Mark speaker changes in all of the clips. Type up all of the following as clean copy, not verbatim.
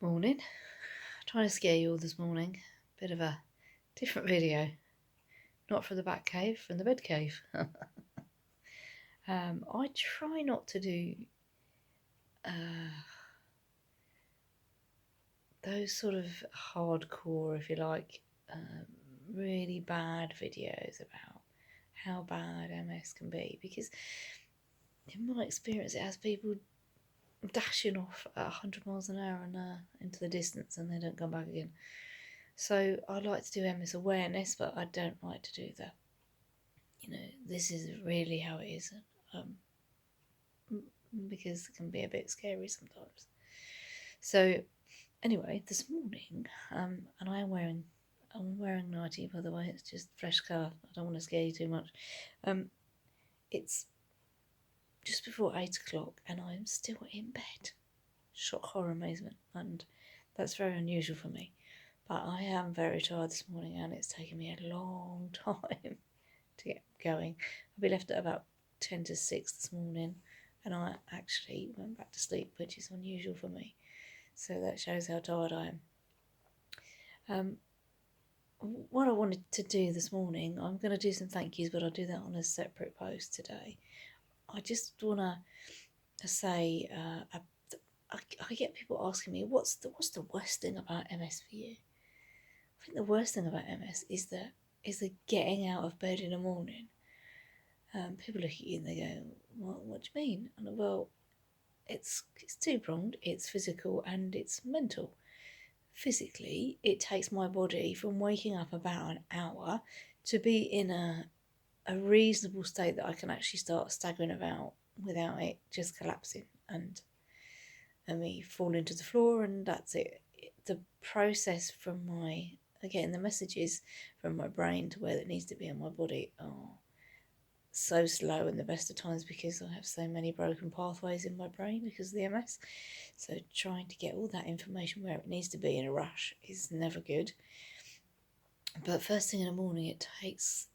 Speaker 1: Morning. Trying to scare you all this morning. Bit of a different video. Not from the Batcave, from the Batcave. I try not to do those sort of hardcore, if you like, really bad videos about how bad MS can be, because in my experience it has people dashing off at 100 miles an hour and into the distance and they don't come back again. So I like to do MS awareness, but I don't like to do that. This is really how it is, because it can be a bit scary sometimes. So anyway, this morning, and I'm wearing nightie, by the way. It's just fresh car. I don't want to scare you too much. It's just before 8 o'clock, and I'm still in bed. Shock, horror, amazement, and that's very unusual for me. But I am very tired this morning, and it's taken me a long time to get going. I'll be left at about 10 to 6 this morning, and I actually went back to sleep, which is unusual for me. So that shows how tired I am. What I wanted to do this morning, I'm going to do some thank yous, but I'll do that on a separate post today. I just want to say, I get people asking me, what's the worst thing about MS for you? I think the worst thing about MS is the getting out of bed in the morning. People look at you and they go, what do you mean? And well, it's two-pronged. It's physical and it's mental. Physically, it takes my body from waking up about an hour to be in a reasonable state that I can actually start staggering about without it just collapsing and me falling to the floor, and that's it. The process from getting the messages from my brain to where it needs to be in my body are so slow in the best of times, because I have so many broken pathways in my brain because of the MS. So trying to get all that information where it needs to be in a rush is never good. But first thing in the morning, it takes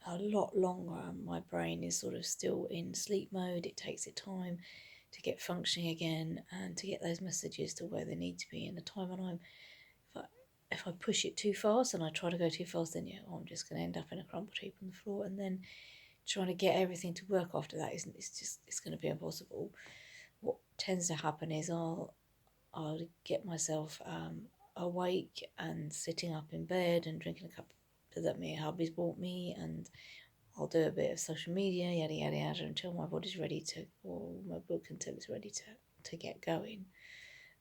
Speaker 1: a lot longer. My brain is sort of still in sleep mode. It takes it time to get functioning again and to get those messages to where they need to be in the time. And if I push it too fast and I try to go too fast, then I'm just going to end up in a crumpled heap on the floor, and then trying to get everything to work after that it's going to be impossible. What tends to happen is I'll get myself awake and sitting up in bed and drinking a cup that my hubby's bought me, and I'll do a bit of social media, yada yada yada, until my body's ready to, or my book until it's ready to get going.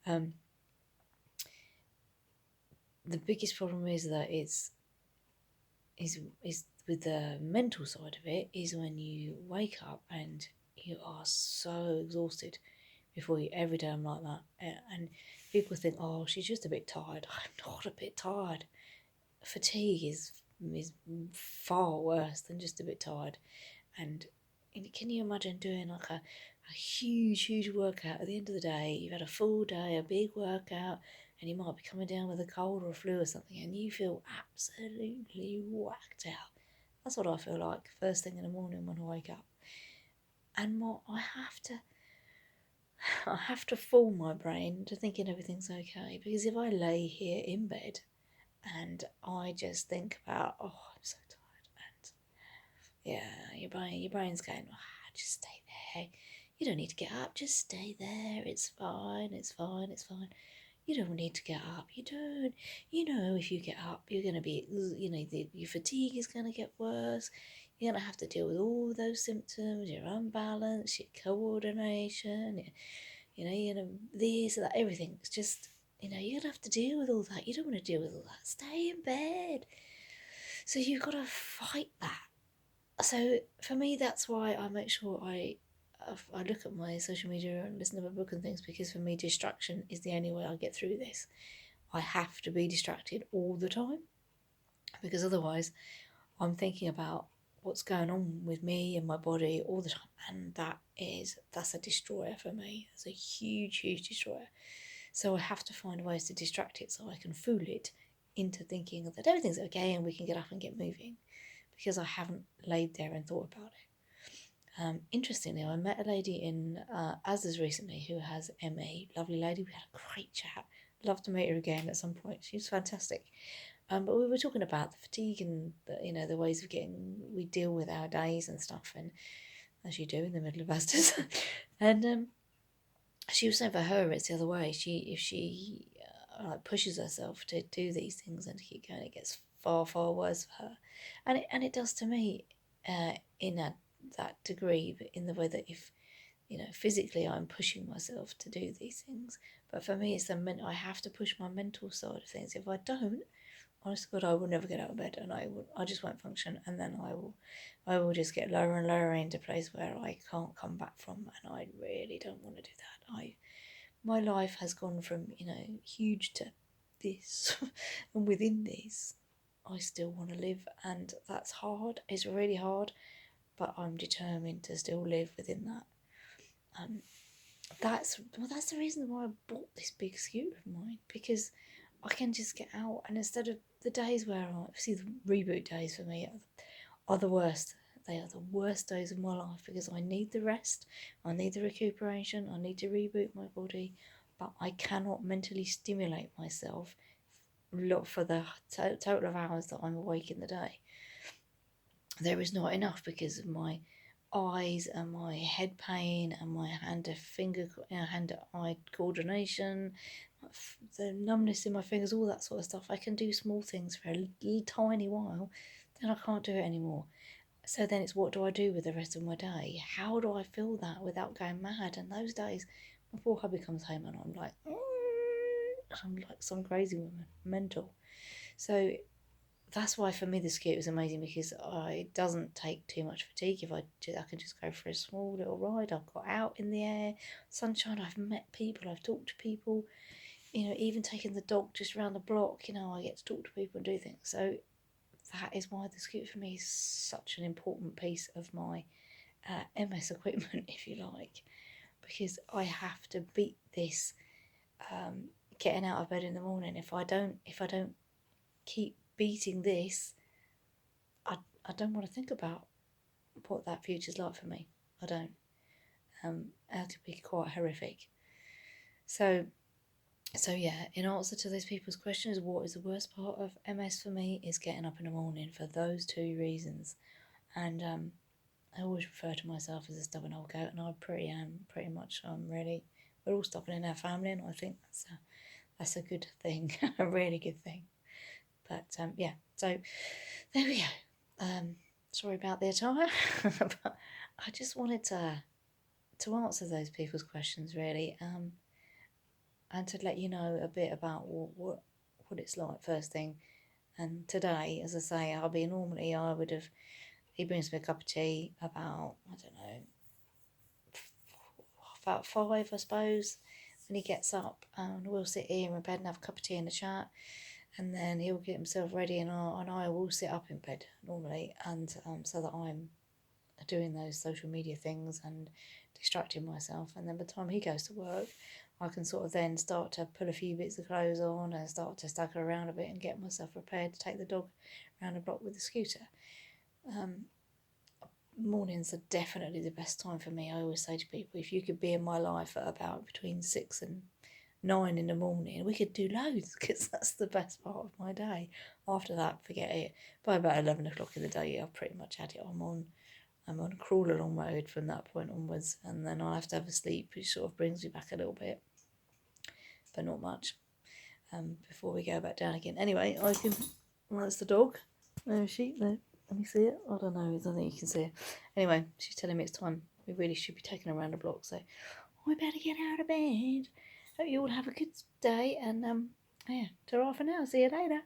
Speaker 1: The biggest problem is that is with the mental side of it, is when you wake up and you are so exhausted before you. Every day I'm like that, and people think, oh, she's just a bit tired. I'm not a bit tired. Fatigue is far worse than just a bit tired. And can you imagine doing like a huge workout at the end of the day? You've had a full day, a big workout, and you might be coming down with a cold or a flu or something, and you feel absolutely whacked out. That's what I feel like first thing in the morning when I wake up. And I have to fool my brain to thinking everything's okay, because if I lay here in bed and I just think about, oh, I'm so tired, and your brain's going, just stay there. You don't need to get up, just stay there. It's fine. You don't need to get up. You don't. If you get up, you're going to be, your fatigue is going to get worse. You're going to have to deal with all those symptoms, your unbalance, your coordination, this, that, everything. It's just, you're going to have to deal with all that. You don't want to deal with all that. Stay in bed. So you've got to fight that. So for me, that's why I make sure I look at my social media and listen to my book and things, because for me, distraction is the only way I get through this. I have to be distracted all the time, because otherwise I'm thinking about what's going on with me and my body all the time, and that's a destroyer for me. It's a huge destroyer. So I have to find ways to distract it so I can fool it into thinking that everything's okay and we can get up and get moving, because I haven't laid there and thought about it. Interestingly, I met a lady in Asda's recently who has ME. Lovely lady. We had a great chat. love to meet her again at some point. She's fantastic. But we were talking about the fatigue and the ways of we deal with our days and stuff, and as you do in the middle of Asda's. And she was saying for her it's the other way. If she pushes herself to do these things and to keep going, it gets far, far worse for her, and it does to me, in that degree, but in the way that if physically I'm pushing myself to do these things, but for me it's I have to push my mental side of things. If I don't, honest to God, I will never get out of bed, and I just won't function, and then I will just get lower and lower into a place where I can't come back from, and I really don't want to do that. My life has gone from huge to this, and within this, I still want to live, and that's hard. It's really hard, but I'm determined to still live within that. That's the reason why I bought this big scooter of mine, because I can just get out, and instead of the days where the reboot days for me are the worst. They are the worst days of my life because I need the rest, I need the recuperation, I need to reboot my body, but I cannot mentally stimulate myself for the total of hours that I'm awake in the day. There is not enough because of my eyes and my head pain and my hand to eye coordination, the numbness in my fingers, all that sort of stuff. I can do small things for a little tiny while, then I can't do it anymore. So then it's, what do I do with the rest of my day? How do I feel that without going mad? And those days, my poor hubby comes home and I'm like some crazy woman, mental. So that's why for me the scooter is amazing, because it doesn't take too much fatigue. If I can just go for a small little ride. I've got out in the air, sunshine, I've met people, I've talked to people, even taking the dog just around the block, I get to talk to people and do things. So that is why the scooter for me is such an important piece of my MS equipment, if you like, because I have to beat this getting out of bed in the morning. If I don't keep beating this, I don't want to think about what that future's like for me. I don't. It could be quite horrific. So yeah, in answer to those people's questions, what is the worst part of MS for me is getting up in the morning for those two reasons. And I always refer to myself as a stubborn old goat, and I pretty much really. We're all stubborn in our family, and I think that's a good thing, a really good thing. But yeah, so there we go. Sorry about the attire, but I just wanted to answer those people's questions really, and to let you know a bit about what it's like first thing. And today, as I say, he brings me a cup of tea about, I don't know, about 5, I suppose, when he gets up, and we'll sit here in bed and have a cup of tea and a chat, and then he'll get himself ready, and I will sit up in bed normally, and so that I'm doing those social media things and distracting myself, and then by the time he goes to work, I can sort of then start to pull a few bits of clothes on and start to stagger around a bit and get myself prepared to take the dog around the block with the scooter. Mornings are definitely the best time for me. I always say to people, if you could be in my life at about between 6 and 9 in the morning, we could do loads, because that's the best part of my day. After that, forget it. By about 11 o'clock in the day, I've pretty much had it. I'm on crawl along mode from that point onwards, and then I have to have a sleep, which sort of brings me back a little bit, but not much, before we go back down again. Anyway, that's the dog. No sheep there. Let me see it. I don't know. I don't think you can see it. Anyway, she's telling me it's time. We really should be taking her around the block, so I better get out of bed. Hope you all have a good day, and yeah, ta-ra for now. See you later.